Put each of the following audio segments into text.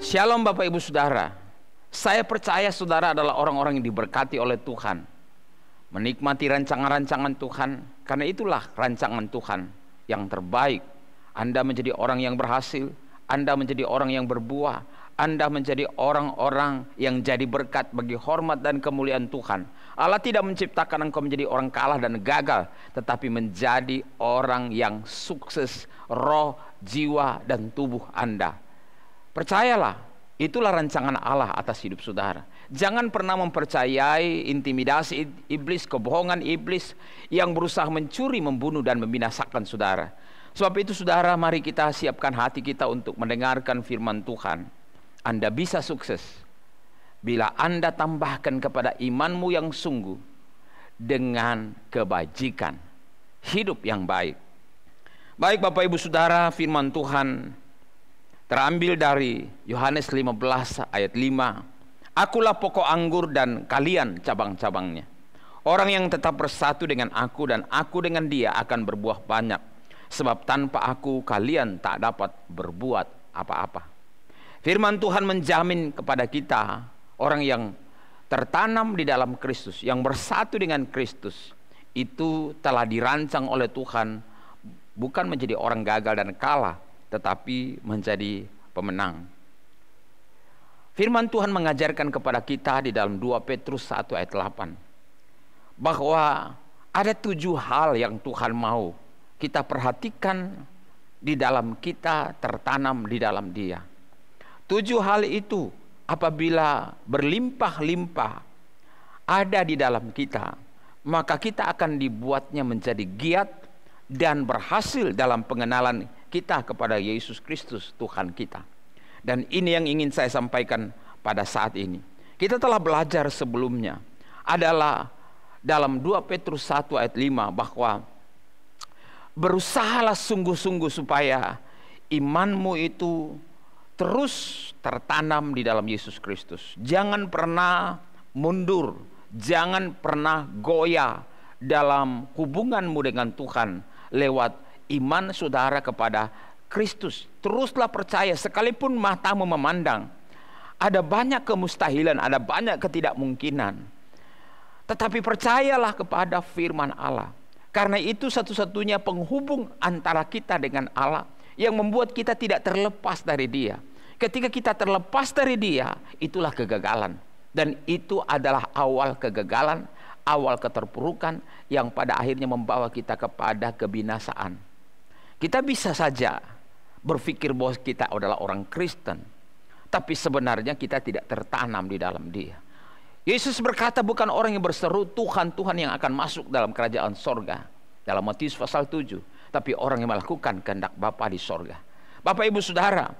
Shalom Bapak Ibu Saudara. Saya percaya saudara adalah orang-orang yang diberkati oleh Tuhan, menikmati rancangan-rancangan Tuhan, karena itulah rancangan Tuhan yang terbaik. Anda menjadi orang yang berhasil, Anda menjadi orang yang berbuah, Anda menjadi orang-orang yang jadi berkat bagi hormat dan kemuliaan Tuhan. Allah tidak menciptakan engkau menjadi orang kalah dan gagal, tetapi menjadi orang yang sukses roh, jiwa, dan tubuh Anda. Percayalah, itulah rancangan Allah atas hidup saudara. Jangan pernah mempercayai intimidasi iblis, kebohongan iblis yang berusaha mencuri, membunuh, dan membinasakan saudara. Sebab itu saudara, mari kita siapkan hati kita untuk mendengarkan firman Tuhan. Anda bisa sukses bila Anda tambahkan kepada imanmu yang sungguh dengan kebajikan, hidup yang baik. Baik Bapak Ibu Saudara, firman Tuhan terambil dari Yohanes 15 ayat 5. Akulah pokok anggur dan kalian cabang-cabangnya. Orang yang tetap bersatu dengan aku dan aku dengan dia akan berbuah banyak. Sebab tanpa aku kalian tak dapat berbuat apa-apa. Firman Tuhan menjamin kepada kita, orang yang tertanam di dalam Kristus, yang bersatu dengan Kristus, itu telah dirancang oleh Tuhan bukan menjadi orang gagal dan kalah, tetapi menjadi pemenang. Firman Tuhan mengajarkan kepada kita di dalam 2 Petrus 1 ayat 8 bahwa ada 7 hal yang Tuhan mau kita perhatikan di dalam kita, tertanam di dalam Dia. 7 hal itu apabila berlimpah-limpah ada di dalam kita, maka kita akan dibuatnya menjadi giat dan berhasil dalam pengenalan kita kepada Yesus Kristus Tuhan kita. Dan ini yang ingin saya sampaikan pada saat ini. Kita telah belajar sebelumnya adalah dalam 2 Petrus 1 ayat 5 bahwa berusahalah sungguh-sungguh supaya imanmu itu terus tertanam di dalam Yesus Kristus. Jangan pernah mundur, jangan pernah goyah dalam hubunganmu dengan Tuhan lewat iman saudara kepada Kristus. Teruslah percaya sekalipun matamu memandang ada banyak kemustahilan, ada banyak ketidakmungkinan, tetapi percayalah kepada firman Allah. Karena itu satu-satunya penghubung antara kita dengan Allah yang membuat kita tidak terlepas dari Dia. Ketika kita terlepas dari Dia, itulah kegagalan. Dan itu adalah awal kegagalan, awal keterpurukan yang pada akhirnya membawa kita kepada kebinasaan. Kita bisa saja berpikir bahwa kita adalah orang Kristen, tapi sebenarnya kita tidak tertanam di dalam Dia. Yesus berkata bukan orang yang berseru Tuhan, Tuhan yang akan masuk dalam kerajaan sorga, dalam Matius pasal 7, tapi orang yang melakukan kehendak Bapa di sorga. Bapak Ibu Saudara,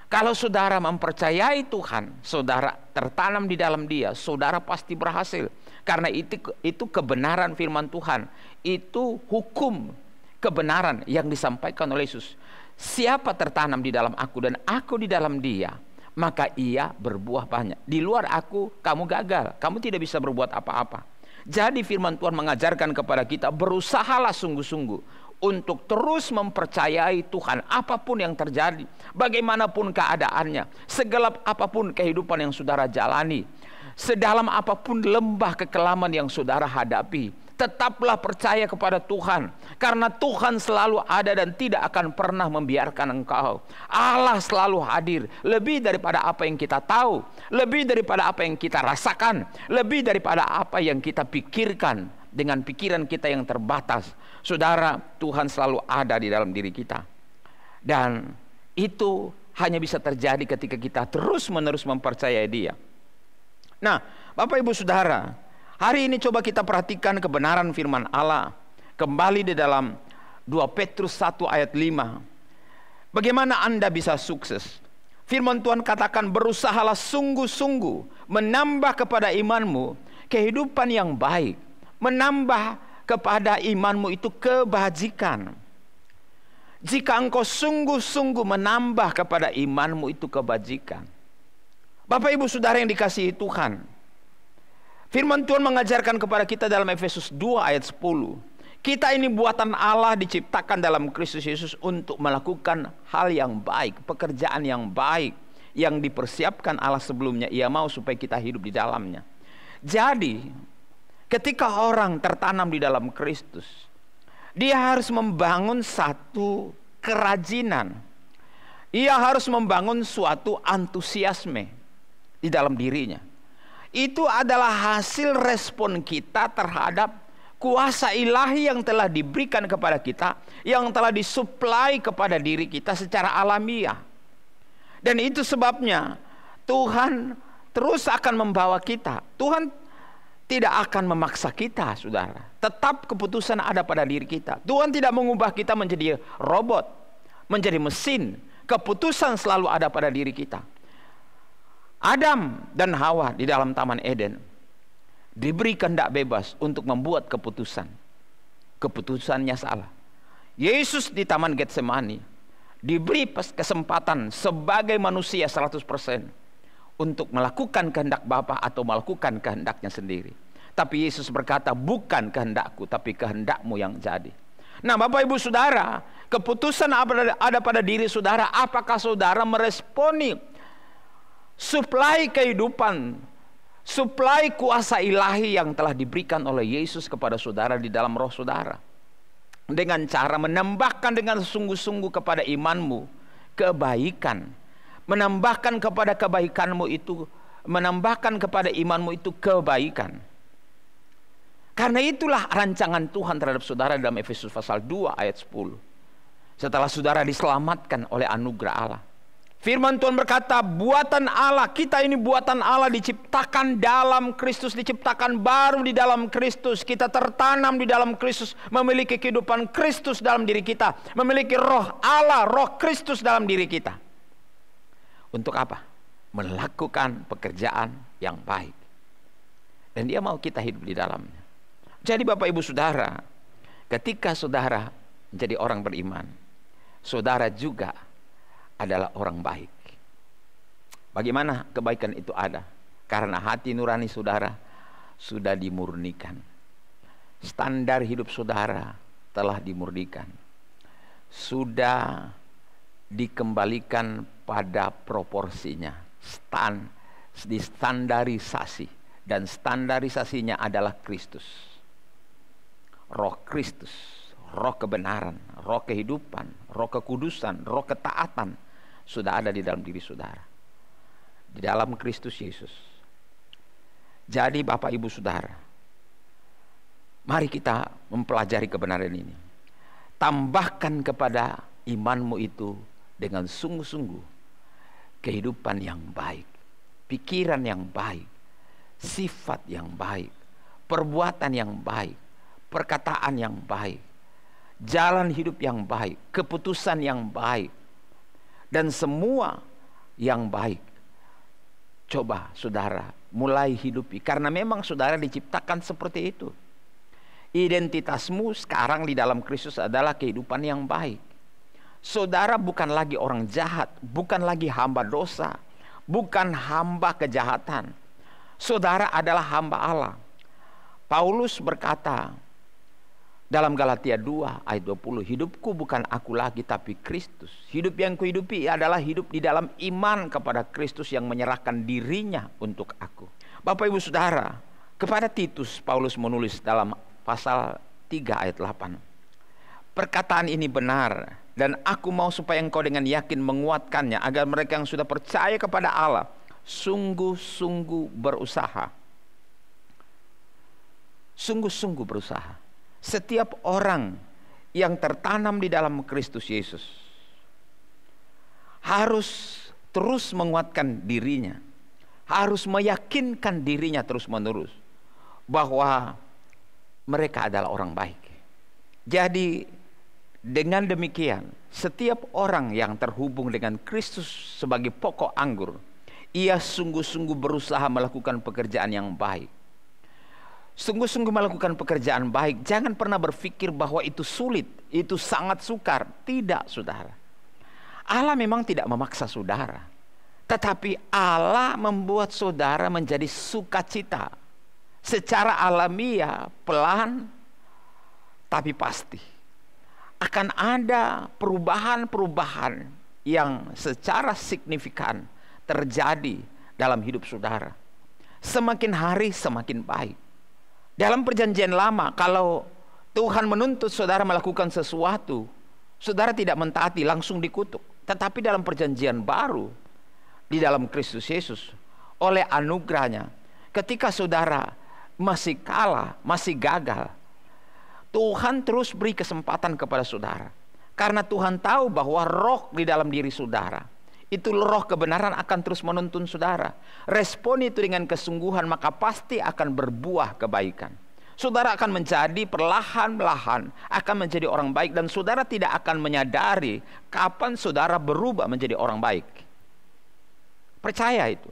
kalau saudara mempercayai Tuhan, saudara tertanam di dalam Dia, saudara pasti berhasil. Karena itu kebenaran firman Tuhan, itu hukum kebenaran yang disampaikan oleh Yesus. Siapa tertanam di dalam aku dan aku di dalam dia, maka ia berbuah banyak. Di luar aku, kamu gagal, kamu tidak bisa berbuat apa-apa. Jadi firman Tuhan mengajarkan kepada kita, berusahalah sungguh-sungguh untuk terus mempercayai Tuhan apapun yang terjadi, bagaimanapun keadaannya, segelap apapun kehidupan yang saudara jalani, sedalam apapun lembah kekelaman yang saudara hadapi. Tetaplah percaya kepada Tuhan, karena Tuhan selalu ada dan tidak akan pernah membiarkan engkau. Allah selalu hadir, lebih daripada apa yang kita tahu, lebih daripada apa yang kita rasakan, lebih daripada apa yang kita pikirkan dengan pikiran kita yang terbatas. Saudara, Tuhan selalu ada di dalam diri kita. Dan itu hanya bisa terjadi ketika kita terus-menerus mempercayai Dia. Nah, Bapak Ibu Saudara, hari ini coba kita perhatikan kebenaran firman Allah kembali di dalam 2 Petrus 1 ayat 5. Bagaimana Anda bisa sukses? Firman Tuhan katakan, berusahalah sungguh-sungguh menambah kepada imanmu kehidupan yang baik. Menambah kepada imanmu itu kebajikan. Jika engkau sungguh-sungguh menambah kepada imanmu itu kebajikan. Bapak Ibu Saudara yang dikasihi Tuhan, firman Tuhan mengajarkan kepada kita dalam Efesus 2 ayat 10. Kita ini buatan Allah, diciptakan dalam Kristus Yesus untuk melakukan hal yang baik, pekerjaan yang baik yang dipersiapkan Allah sebelumnya, Ia mau supaya kita hidup di dalamnya. Jadi, ketika orang tertanam di dalam Kristus, dia harus membangun satu kerajinan. Ia harus membangun suatu antusiasme di dalam dirinya. Itu adalah hasil respon kita terhadap kuasa ilahi yang telah diberikan kepada kita, yang telah disuplai kepada diri kita secara alamiah. Dan itu sebabnya Tuhan terus akan membawa kita. Tuhan tidak akan memaksa kita, saudara. Tetap keputusan ada pada diri kita. Tuhan tidak mengubah kita menjadi robot, menjadi mesin. Keputusan selalu ada pada diri kita. Adam dan Hawa di dalam Taman Eden diberi kehendak bebas untuk membuat keputusan. Keputusannya salah. Yesus di Taman Getsemani diberi kesempatan sebagai manusia 100% untuk melakukan kehendak Bapa atau melakukan kehendaknya sendiri. Tapi Yesus berkata, bukan kehendakku tapi kehendakmu yang jadi. Nah, Bapak Ibu Saudara, keputusan ada pada diri saudara. Apakah saudara meresponi suplai kehidupan, suplai kuasa ilahi yang telah diberikan oleh Yesus kepada saudara di dalam roh saudara, dengan cara menambahkan dengan sungguh-sungguh kepada imanmu kebaikan, menambahkan kepada kebaikanmu itu, menambahkan kepada imanmu itu kebaikan. Karena itulah rancangan Tuhan terhadap saudara dalam Efesus pasal 2 ayat 10. Setelah saudara diselamatkan oleh anugerah Allah, firman Tuhan berkata, buatan Allah, kita ini buatan Allah, diciptakan dalam Kristus, diciptakan baru di dalam Kristus. Kita tertanam di dalam Kristus, memiliki kehidupan Kristus dalam diri kita, memiliki roh Allah, roh Kristus dalam diri kita. Untuk apa? Melakukan pekerjaan yang baik. Dan Dia mau kita hidup di dalamnya. Jadi Bapak Ibu Saudara, ketika saudara menjadi orang beriman, saudara juga adalah orang baik. Bagaimana kebaikan itu ada? Karena hati nurani saudara sudah dimurnikan. Standar hidup saudara telah dimurnikan. Sudah dikembalikan pada proporsinya. Distandarisasi. Dan standarisasinya adalah Kristus. Roh Kristus, roh kebenaran, roh kehidupan, roh kekudusan, roh ketaatan sudah ada di dalam diri saudara, di dalam Kristus Yesus. Jadi Bapak Ibu Saudara, mari kita mempelajari kebenaran ini. Tambahkan kepada imanmu itu dengan sungguh-sungguh kehidupan yang baik, pikiran yang baik, sifat yang baik, perbuatan yang baik, perkataan yang baik, jalan hidup yang baik, keputusan yang baik, dan semua yang baik. Coba saudara mulai hidupi, karena memang saudara diciptakan seperti itu. Identitasmu sekarang di dalam Kristus adalah kehidupan yang baik. Saudara bukan lagi orang jahat, bukan lagi hamba dosa, bukan hamba kejahatan. Saudara adalah hamba Allah. Paulus berkata dalam Galatia 2 ayat 20, hidupku bukan aku lagi tapi Kristus. Hidup yang kuhidupi adalah hidup di dalam iman kepada Kristus yang menyerahkan dirinya untuk aku. Bapak Ibu Saudara, kepada Titus Paulus menulis dalam pasal 3 ayat 8. Perkataan ini benar dan aku mau supaya engkau dengan yakin menguatkannya, agar mereka yang sudah percaya kepada Allah sungguh-sungguh berusaha. Sungguh-sungguh berusaha. Setiap orang yang tertanam di dalam Kristus Yesus harus terus menguatkan dirinya, harus meyakinkan dirinya terus-menerus bahwa mereka adalah orang baik. Jadi dengan demikian, setiap orang yang terhubung dengan Kristus sebagai pokok anggur, ia sungguh-sungguh berusaha melakukan pekerjaan yang baik. Sungguh-sungguh melakukan pekerjaan baik. Jangan pernah berpikir bahwa itu sulit, itu sangat sukar. Tidak, saudara. Allah memang tidak memaksa saudara, tetapi Allah membuat saudara menjadi sukacita. Secara alamiah, pelan, tapi pasti akan ada perubahan-perubahan yang secara signifikan terjadi dalam hidup saudara. Semakin hari semakin baik. Dalam perjanjian lama, kalau Tuhan menuntut saudara melakukan sesuatu, saudara tidak mentaati, langsung dikutuk. Tetapi dalam perjanjian baru, di dalam Kristus Yesus, oleh anugerahnya, ketika saudara masih kalah, masih gagal, Tuhan terus beri kesempatan kepada saudara. Karena Tuhan tahu bahwa roh di dalam diri saudara, itu roh kebenaran, akan terus menuntun saudara. Respon itu dengan kesungguhan, maka pasti akan berbuah kebaikan. Saudara akan menjadi perlahan-lahan akan menjadi orang baik, dan saudara tidak akan menyadari kapan saudara berubah menjadi orang baik. Percaya itu.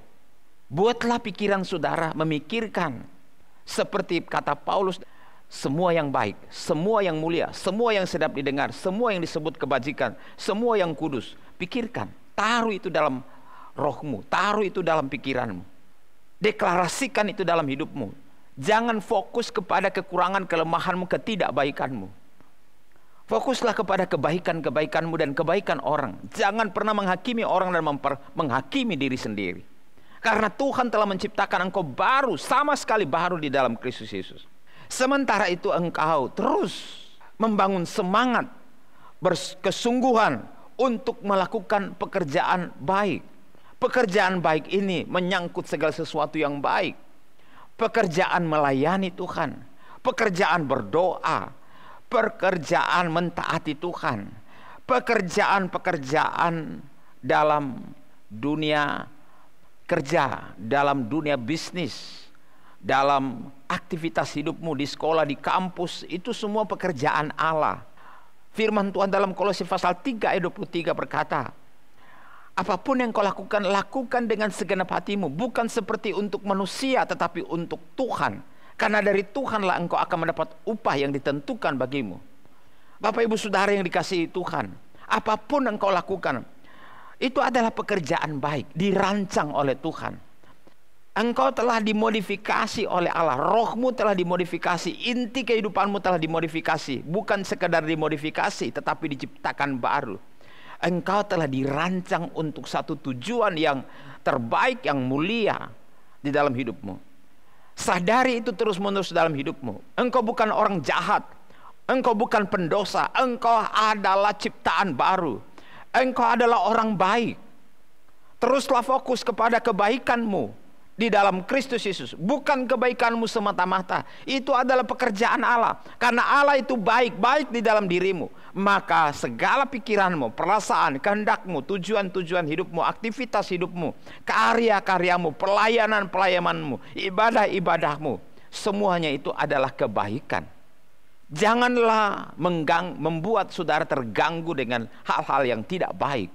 Buatlah pikiran saudara memikirkan seperti kata Paulus, semua yang baik, semua yang mulia, semua yang sedap didengar, semua yang disebut kebajikan, semua yang kudus. Pikirkan, taruh itu dalam rohmu, taruh itu dalam pikiranmu. Deklarasikan itu dalam hidupmu. Jangan fokus kepada kekurangan, kelemahanmu, ketidakbaikanmu. Fokuslah kepada kebaikan-kebaikanmu dan kebaikan orang. Jangan pernah menghakimi orang dan menghakimi diri sendiri. Karena Tuhan telah menciptakan engkau baru, sama sekali baru di dalam Kristus Yesus. Sementara itu engkau terus membangun semangat, berkesungguhan untuk melakukan pekerjaan baik. Pekerjaan baik ini menyangkut segala sesuatu yang baik. Pekerjaan melayani Tuhan, pekerjaan berdoa, pekerjaan mentaati Tuhan, pekerjaan-pekerjaan dalam dunia kerja, dalam dunia bisnis, dalam aktivitas hidupmu di sekolah, di kampus, itu semua pekerjaan Allah. Firman Tuhan dalam Kolose pasal 3 ayat 23 berkata, apapun yang kau lakukan, lakukan dengan segenap hatimu, bukan seperti untuk manusia tetapi untuk Tuhan. Karena dari Tuhanlah engkau akan mendapat upah yang ditentukan bagimu. Bapak Ibu Saudara yang dikasihi Tuhan, apapun yang kau lakukan, itu adalah pekerjaan baik, dirancang oleh Tuhan. Engkau telah dimodifikasi oleh Allah, rohmu telah dimodifikasi, inti kehidupanmu telah dimodifikasi. Bukan sekedar dimodifikasi, tetapi diciptakan baru. Engkau telah dirancang untuk satu tujuan yang terbaik, yang mulia di dalam hidupmu. Sadari itu terus-menerus dalam hidupmu. Engkau bukan orang jahat, engkau bukan pendosa, engkau adalah ciptaan baru. Engkau adalah orang baik. Teruslah fokus kepada kebaikanmu di dalam Kristus Yesus, bukan kebaikanmu semata-mata. Itu adalah pekerjaan Allah. Karena Allah itu baik, baik di dalam dirimu, maka segala pikiranmu, perasaan, kehendakmu, tujuan-tujuan hidupmu, aktivitas hidupmu, karya-karyamu, pelayanan-pelayananmu, ibadah-ibadahmu, semuanya itu adalah kebaikan. Janganlah membuat saudara terganggu dengan hal-hal yang tidak baik.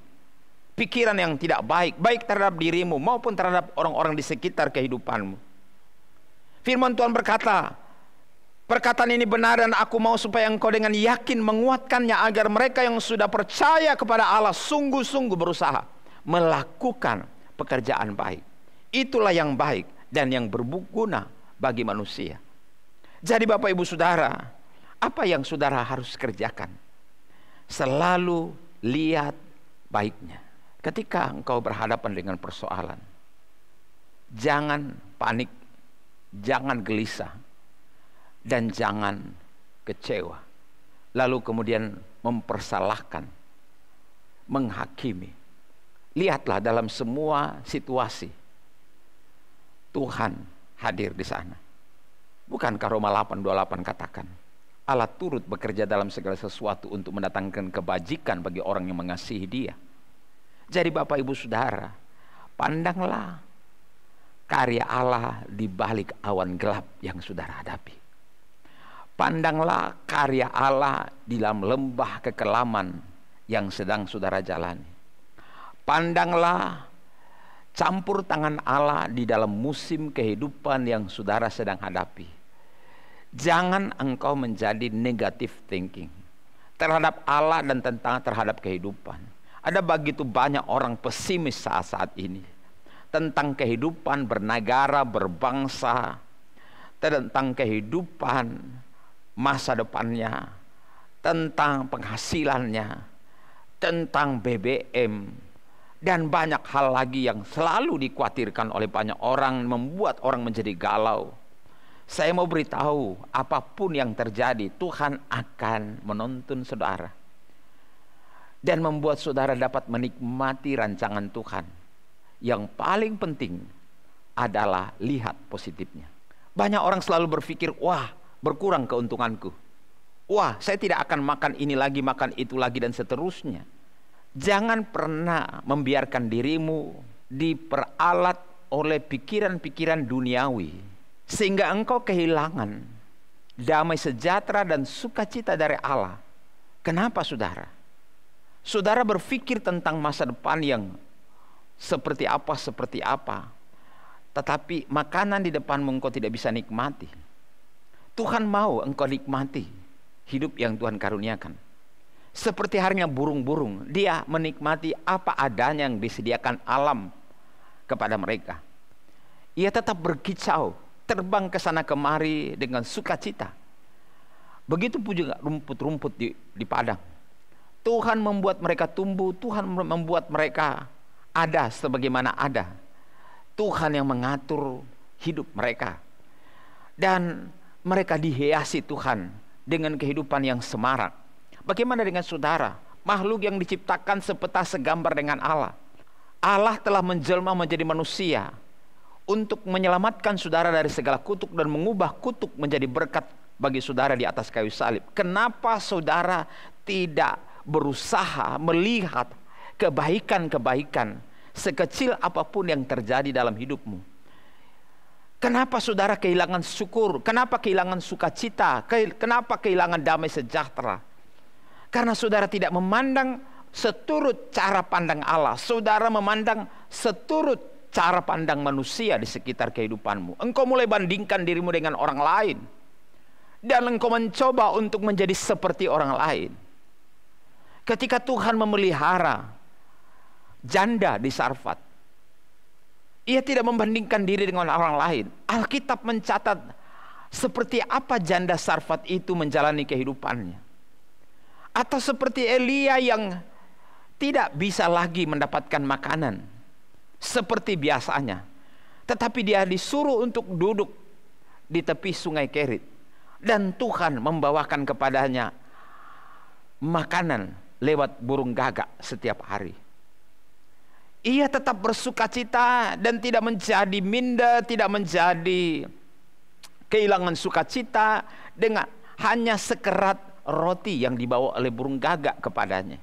Pikiran yang tidak baik, baik terhadap dirimu maupun terhadap orang-orang di sekitar kehidupanmu. Firman Tuhan berkata, perkataan ini benar dan aku mau supaya engkau dengan yakin menguatkannya, agar mereka yang sudah percaya kepada Allah sungguh-sungguh berusaha melakukan pekerjaan baik. Itulah yang baik dan yang berguna bagi manusia. Jadi Bapak Ibu Saudara, apa yang saudara harus kerjakan? Selalu lihat baiknya. Ketika engkau berhadapan dengan persoalan, jangan panik, jangan gelisah, dan jangan kecewa. Lalu kemudian mempersalahkan, menghakimi. Lihatlah dalam semua situasi, Tuhan hadir di sana. Bukankah Roma 8:28 katakan, Allah turut bekerja dalam segala sesuatu untuk mendatangkan kebajikan bagi orang yang mengasihi Dia. Jadi Bapak Ibu Saudara, pandanglah karya Allah di balik awan gelap yang saudara hadapi. Pandanglah karya Allah di dalam lembah kekelaman yang sedang saudara jalani. Pandanglah campur tangan Allah di dalam musim kehidupan yang saudara sedang hadapi. Jangan engkau menjadi negative thinking terhadap Allah dan terhadap kehidupan. Ada begitu banyak orang pesimis saat-saat ini tentang kehidupan bernegara, berbangsa, tentang kehidupan masa depannya, tentang penghasilannya, tentang BBM, Dan banyak hal lagi yang selalu dikhawatirkan oleh banyak orang, membuat orang menjadi galau. Saya mau beritahu, apapun yang terjadi, Tuhan akan menuntun saudara dan membuat saudara dapat menikmati rancangan Tuhan. Yang paling penting adalah lihat positifnya. Banyak orang selalu berpikir, wah, berkurang keuntunganku. Wah, saya tidak akan makan ini lagi, makan itu lagi, dan seterusnya. Jangan pernah membiarkan dirimu diperalat oleh pikiran-pikiran duniawi, sehingga engkau kehilangan damai sejahtera dan sukacita dari Allah. Kenapa saudara? Saudara berpikir tentang masa depan yang seperti apa, tetapi makanan di depanmu engkau tidak bisa nikmati. Tuhan mau engkau nikmati hidup yang Tuhan karuniakan. Seperti halnya burung-burung, dia menikmati apa adanya yang disediakan alam kepada mereka. Ia tetap berkicau, terbang ke sana kemari dengan sukacita. Begitu pun juga rumput-rumput di padang. Tuhan membuat mereka tumbuh, Tuhan membuat mereka ada sebagaimana ada. Tuhan yang mengatur hidup mereka. Dan mereka dihiasi Tuhan dengan kehidupan yang semarak. Bagaimana dengan saudara? Makhluk yang diciptakan sepeta segambar dengan Allah. Allah telah menjelma menjadi manusia untuk menyelamatkan saudara dari segala kutuk dan mengubah kutuk menjadi berkat bagi saudara di atas kayu salib. Kenapa saudara tidak berusaha melihat kebaikan-kebaikan sekecil apapun yang terjadi dalam hidupmu? Kenapa saudara kehilangan syukur? Kenapa kehilangan sukacita? Kenapa kehilangan damai sejahtera? Karena saudara tidak memandang seturut cara pandang Allah. Saudara memandang seturut cara pandang manusia di sekitar kehidupanmu. Engkau mulai bandingkan dirimu dengan orang lain. Dan engkau mencoba untuk menjadi seperti orang lain. Ketika Tuhan memelihara janda di Sarfat, ia tidak membandingkan diri dengan orang lain. Alkitab mencatat seperti apa janda Sarfat itu menjalani kehidupannya. Atau seperti Elia yang tidak bisa lagi mendapatkan makanan seperti biasanya, tetapi dia disuruh untuk duduk di tepi sungai Kerit, dan Tuhan membawakan kepadanya makanan lewat burung gagak setiap hari. Ia tetap bersukacita dan tidak menjadi minder, tidak menjadi kehilangan sukacita dengan hanya sekerat roti yang dibawa oleh burung gagak kepadanya.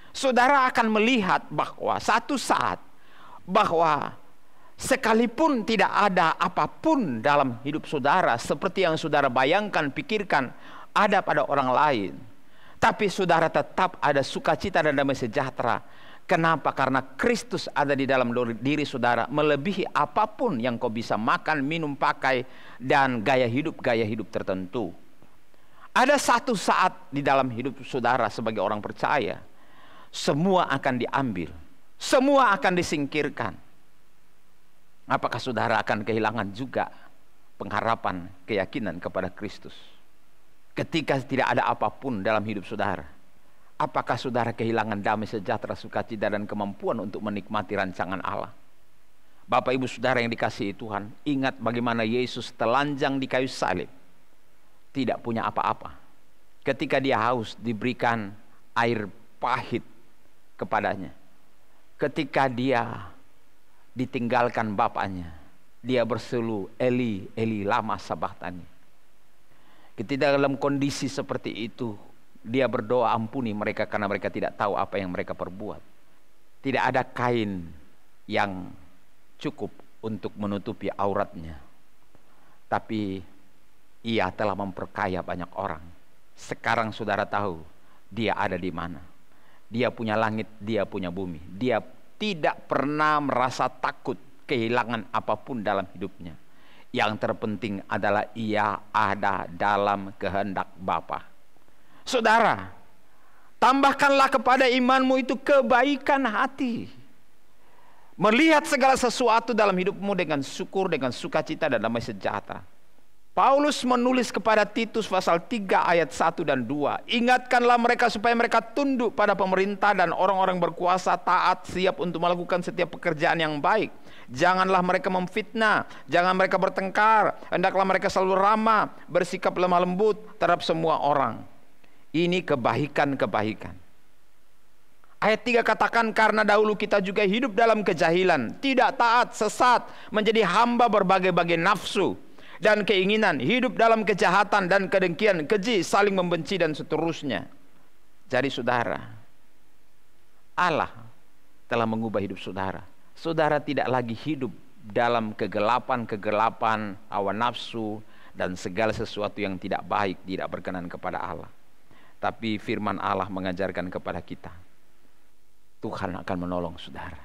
Saudara akan melihat bahwa satu saat, bahwa sekalipun tidak ada apapun dalam hidup saudara seperti yang saudara bayangkan, pikirkan ada pada orang lain, tapi saudara tetap ada sukacita dan damai sejahtera. Kenapa? Karena Kristus ada di dalam diri saudara, melebihi apapun yang kau bisa makan, minum, pakai, dan gaya hidup tertentu. Ada satu saat di dalam hidup saudara sebagai orang percaya, semua akan diambil, semua akan disingkirkan. Apakah saudara akan kehilangan juga pengharapan, keyakinan kepada Kristus? Ketika tidak ada apapun dalam hidup saudara, apakah saudara kehilangan damai sejahtera, sukacita, dan kemampuan untuk menikmati rancangan Allah? Bapak ibu saudara yang dikasihi Tuhan, ingat bagaimana Yesus telanjang di kayu salib, tidak punya apa-apa. Ketika dia haus, diberikan air pahit kepadanya. Ketika dia ditinggalkan bapaknya, dia berseru, Eli, Eli, lama sabachthani. Ketika dalam kondisi seperti itu, dia berdoa, ampuni mereka karena mereka tidak tahu apa yang mereka perbuat. Tidak ada kain yang cukup untuk menutupi auratnya, tapi ia telah memperkaya banyak orang. Sekarang saudara tahu dia ada di mana. Dia punya langit, dia punya bumi. Dia tidak pernah merasa takut kehilangan apapun dalam hidupnya. Yang terpenting adalah ia ada dalam kehendak Bapa. Saudara, tambahkanlah kepada imanmu itu kebaikan hati. Melihat segala sesuatu dalam hidupmu dengan syukur, dengan sukacita dan damai sejahtera. Paulus menulis kepada Titus pasal 3 ayat 1 dan 2. Ingatkanlah mereka supaya mereka tunduk pada pemerintah dan orang-orang berkuasa, taat, siap untuk melakukan setiap pekerjaan yang baik. Janganlah mereka memfitnah, jangan mereka bertengkar, hendaklah mereka selalu ramah, bersikap lemah lembut terhadap semua orang. Ini kebaikan-kebaikan. Ayat 3 katakan, karena dahulu kita juga hidup dalam kejahilan, tidak taat, sesat, menjadi hamba berbagai-bagai nafsu dan keinginan, hidup dalam kejahatan dan kedengkian, keji, saling membenci dan seterusnya. Jadi saudara, Allah telah mengubah hidup saudara. Saudara tidak lagi hidup dalam kegelapan-kegelapan hawa nafsu dan segala sesuatu yang tidak baik, tidak berkenan kepada Allah. Tapi firman Allah mengajarkan kepada kita, Tuhan akan menolong saudara.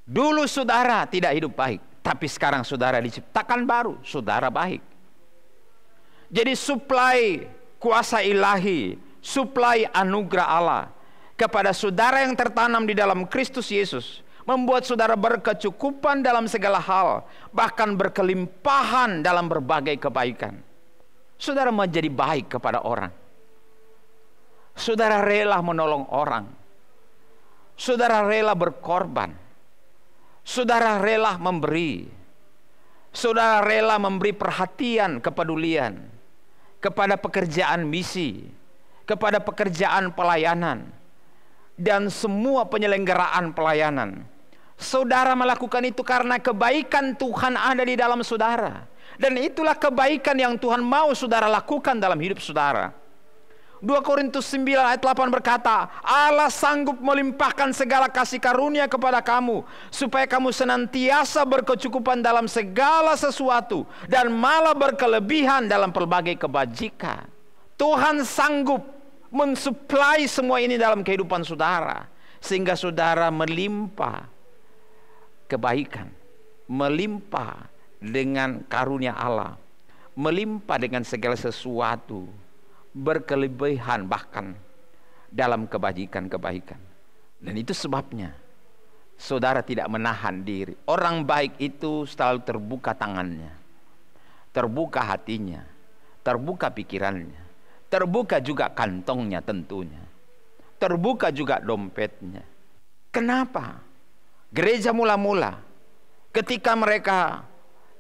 Dulu saudara tidak hidup baik, tapi sekarang saudara diciptakan baru, saudara baik. Jadi suplai kuasa ilahi, suplai anugerah Allah kepada saudara yang tertanam di dalam Kristus Yesus, membuat saudara berkecukupan dalam segala hal, bahkan berkelimpahan dalam berbagai kebaikan. Saudara menjadi baik kepada orang. Saudara rela menolong orang. Saudara rela berkorban. Saudara rela memberi. Saudara rela memberi perhatian, kepedulian kepada pekerjaan misi, kepada pekerjaan pelayanan, dan semua penyelenggaraan pelayanan. Saudara melakukan itu karena kebaikan Tuhan ada di dalam saudara. Dan itulah kebaikan yang Tuhan mau saudara lakukan dalam hidup saudara. 2 Korintus 9 ayat 8 berkata, Allah sanggup melimpahkan segala kasih karunia kepada kamu, supaya kamu senantiasa berkecukupan dalam segala sesuatu, dan malah berkelebihan dalam pelbagai kebajikan. Tuhan sanggup mensuplai semua ini dalam kehidupan saudara, sehingga saudara melimpah kebaikan, melimpah dengan karunia Allah, melimpah dengan segala sesuatu, berkelebihan bahkan dalam kebajikan-kebaikan. Dan itu sebabnya saudara tidak menahan diri. Orang baik itu selalu terbuka tangannya, terbuka hatinya, terbuka pikirannya, terbuka juga kantongnya tentunya, terbuka juga dompetnya. Kenapa? Gereja mula-mula ketika mereka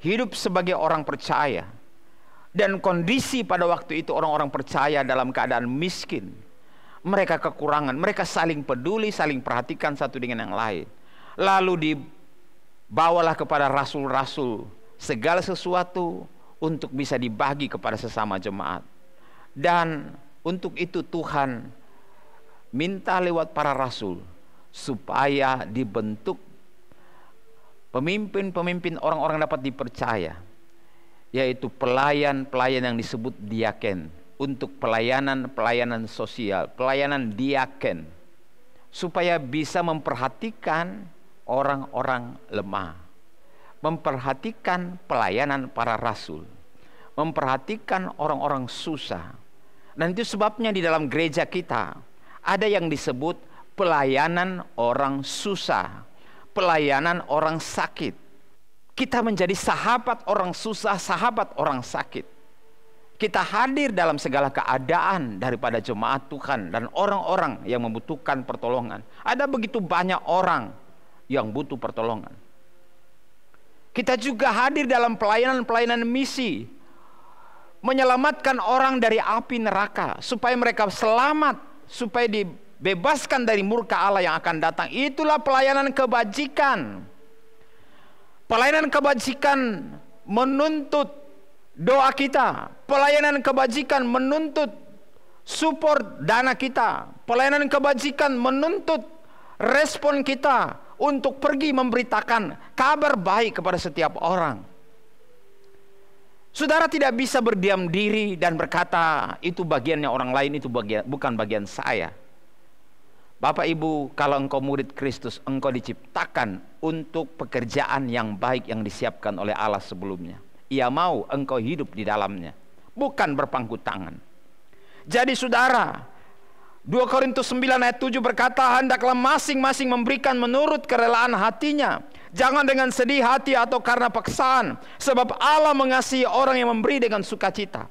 hidup sebagai orang percaya, dan kondisi pada waktu itu orang-orang percaya dalam keadaan miskin, mereka kekurangan, mereka saling peduli, saling perhatikan satu dengan yang lain. Lalu dibawalah kepada rasul-rasul segala sesuatu untuk bisa dibagi kepada sesama jemaat. Dan untuk itu Tuhan minta lewat para rasul supaya dibentuk pemimpin-pemimpin, orang-orang dapat dipercaya, yaitu pelayan-pelayan yang disebut diaken, untuk pelayanan sosial, pelayanan diaken, supaya bisa memperhatikan orang-orang lemah, memperhatikan pelayanan para rasul, memperhatikan orang-orang susah. Dan itu sebabnya di dalam gereja kita ada yang disebut pelayanan orang susah, pelayanan orang sakit. Kita menjadi sahabat orang susah, sahabat orang sakit. Kita hadir dalam segala keadaan daripada jemaat Tuhan dan orang-orang yang membutuhkan pertolongan. Ada begitu banyak orang yang butuh pertolongan. Kita juga hadir dalam pelayanan-pelayanan misi, menyelamatkan orang dari api neraka, supaya mereka selamat, supaya dibebaskan dari murka Allah yang akan datang. Itulah pelayanan kebajikan. Pelayanan kebajikan menuntut doa kita. Pelayanan kebajikan menuntut support dana kita. Pelayanan kebajikan menuntut respon kita untuk pergi memberitakan kabar baik kepada setiap orang. Saudara tidak bisa berdiam diri dan berkata, itu bagiannya orang lain, itu bukan bagian saya. Bapak Ibu, kalau engkau murid Kristus, engkau diciptakan untuk pekerjaan yang baik yang disiapkan oleh Allah sebelumnya. Ia mau engkau hidup di dalamnya, bukan berpangku tangan. Jadi saudara, 2 Korintus 9 ayat 7 berkata, hendaklah masing-masing memberikan menurut kerelaan hatinya, Jangan dengan sedih hati atau karena paksaan, sebab Allah mengasihi orang yang memberi dengan sukacita.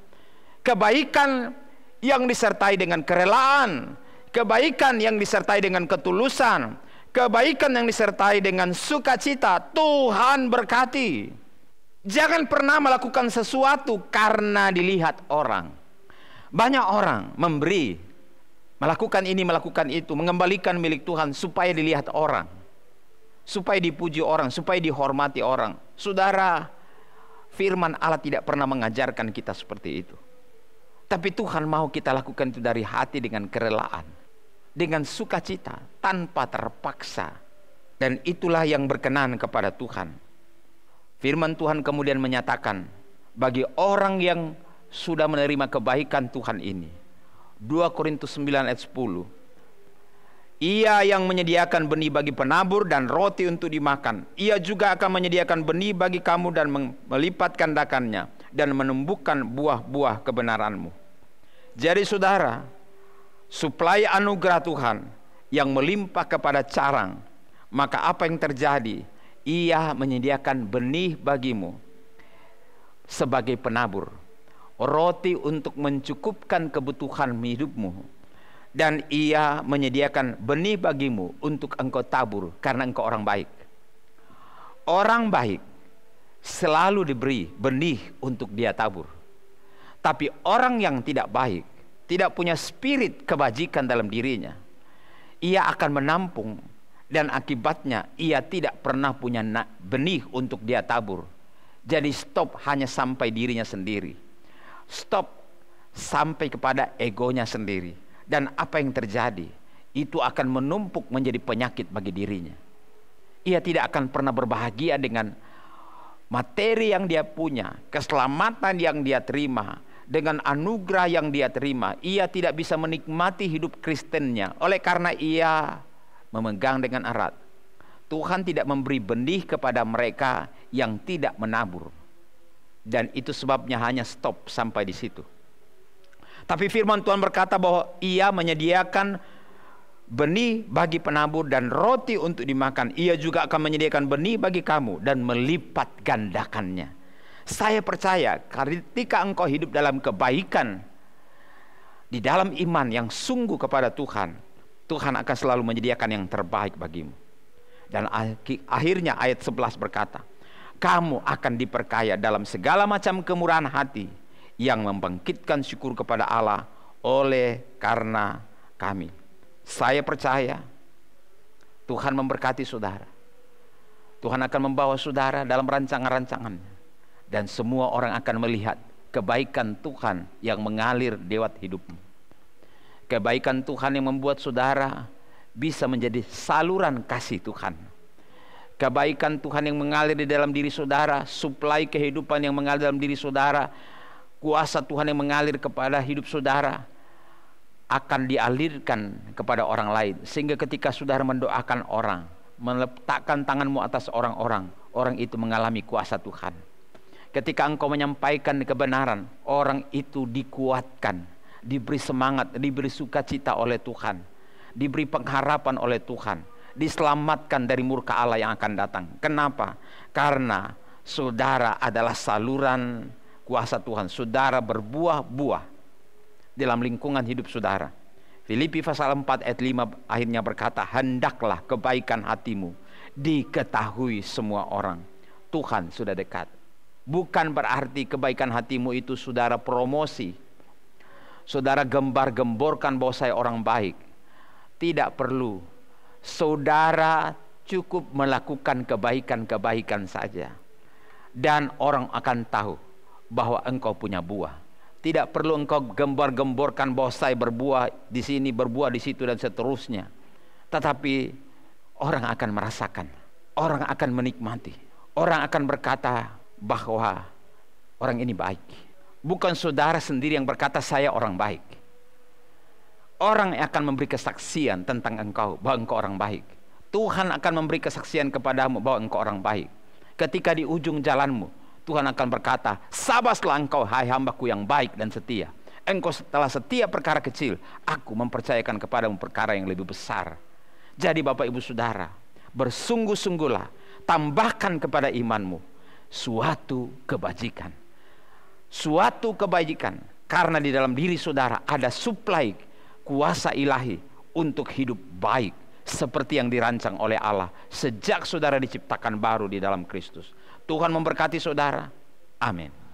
Kebaikan yang disertai dengan kerelaan, kebaikan yang disertai dengan ketulusan, kebaikan yang disertai dengan sukacita, Tuhan berkati. Jangan pernah melakukan sesuatu karena dilihat orang. Banyak orang memberi, melakukan ini, melakukan itu, mengembalikan milik Tuhan supaya dilihat orang, supaya dipuji orang, supaya dihormati orang. Saudara, firman Allah tidak pernah mengajarkan kita seperti itu. Tapi Tuhan mau kita lakukan itu dari hati dengan kerelaan, dengan sukacita, tanpa terpaksa. Dan itulah yang berkenan kepada Tuhan. Firman Tuhan kemudian menyatakan, bagi orang yang sudah menerima kebaikan Tuhan ini, 2 Korintus 9 ayat 10, Ia yang menyediakan benih bagi penabur dan roti untuk dimakan, Ia juga akan menyediakan benih bagi kamu dan melipat gandakannya dan menumbuhkan buah-buah kebenaranmu. Jadi saudara, suplai anugerah Tuhan yang melimpah kepada carang, maka apa yang terjadi? Ia menyediakan benih bagimu sebagai penabur, roti untuk mencukupkan kebutuhan hidupmu, dan Ia menyediakan benih bagimu untuk engkau tabur karena engkau orang baik. Orang baik selalu diberi benih untuk dia tabur. Tapi orang yang tidak baik, tidak punya spirit kebajikan dalam dirinya, ia akan menampung, dan akibatnya ia tidak pernah punya benih untuk dia tabur. Jadi stop hanya sampai dirinya sendiri, stop sampai kepada egonya sendiri. Dan apa yang terjadi? Itu akan menumpuk menjadi penyakit bagi dirinya. Ia tidak akan pernah berbahagia dengan materi yang dia punya, keselamatan yang dia terima, dengan anugerah yang dia terima. Ia tidak bisa menikmati hidup Kristennya oleh karena ia memegang dengan erat. Tuhan tidak memberi benih kepada mereka yang tidak menabur. Dan itu sebabnya hanya stop sampai di situ. Tapi firman Tuhan berkata bahwa Ia menyediakan benih bagi penabur dan roti untuk dimakan. Ia juga akan menyediakan benih bagi kamu dan melipat gandakannya. Saya percaya ketika engkau hidup dalam kebaikan, di dalam iman yang sungguh kepada Tuhan, Tuhan akan selalu menyediakan yang terbaik bagimu. Dan akhirnya ayat 11 berkata, kamu akan diperkaya dalam segala macam kemurahan hati, yang membangkitkan syukur kepada Allah oleh karena kami. Saya percaya Tuhan memberkati saudara. Tuhan akan membawa saudara dalam rancangan-rancangannya, dan semua orang akan melihat kebaikan Tuhan yang mengalir lewat hidupmu. Kebaikan Tuhan yang membuat saudara bisa menjadi saluran kasih Tuhan. Kebaikan Tuhan yang mengalir di dalam diri saudara, suplai kehidupan yang mengalir dalam diri saudara, kuasa Tuhan yang mengalir kepada hidup saudara akan dialirkan kepada orang lain. Sehingga ketika saudara mendoakan orang, meletakkan tanganmu atas orang-orang, orang itu mengalami kuasa Tuhan. Ketika engkau menyampaikan kebenaran, orang itu dikuatkan, diberi semangat, diberi sukacita oleh Tuhan, diberi pengharapan oleh Tuhan, diselamatkan dari murka Allah yang akan datang. Kenapa? Karena saudara adalah saluran kuasa Tuhan. Saudara berbuah-buah dalam lingkungan hidup saudara. Filipi pasal 4 ayat 5 akhirnya berkata, hendaklah kebaikan hatimu diketahui semua orang. Tuhan sudah dekat. Bukan berarti kebaikan hatimu itu saudara promosi, saudara gembar-gemborkan bahwa saya orang baik. Tidak perlu. Saudara cukup melakukan kebaikan-kebaikan saja, dan orang akan tahu bahwa engkau punya buah. Tidak perlu engkau gembar-gemborkan bahwa saya berbuah di sini, berbuah di situ, dan seterusnya. Tetapi orang akan merasakan, orang akan menikmati, orang akan berkata bahwa orang ini baik. Bukan saudara sendiri yang berkata saya orang baik. Orang yang akan memberi kesaksian tentang engkau bahwa engkau orang baik. Tuhan akan memberi kesaksian kepadamu bahwa engkau orang baik. Ketika di ujung jalanmu, Tuhan akan berkata, sabaslah engkau hai hambaku yang baik dan setia. Engkau setelah setia perkara kecil, aku mempercayakan kepadamu perkara yang lebih besar. Jadi Bapak Ibu Saudara, bersungguh-sungguhlah tambahkan kepada imanmu suatu kebajikan. Suatu kebajikan, karena di dalam diri saudara ada suplai kuasa ilahi untuk hidup baik seperti yang dirancang oleh Allah sejak saudara diciptakan baru di dalam Kristus. Tuhan memberkati saudara. Amin.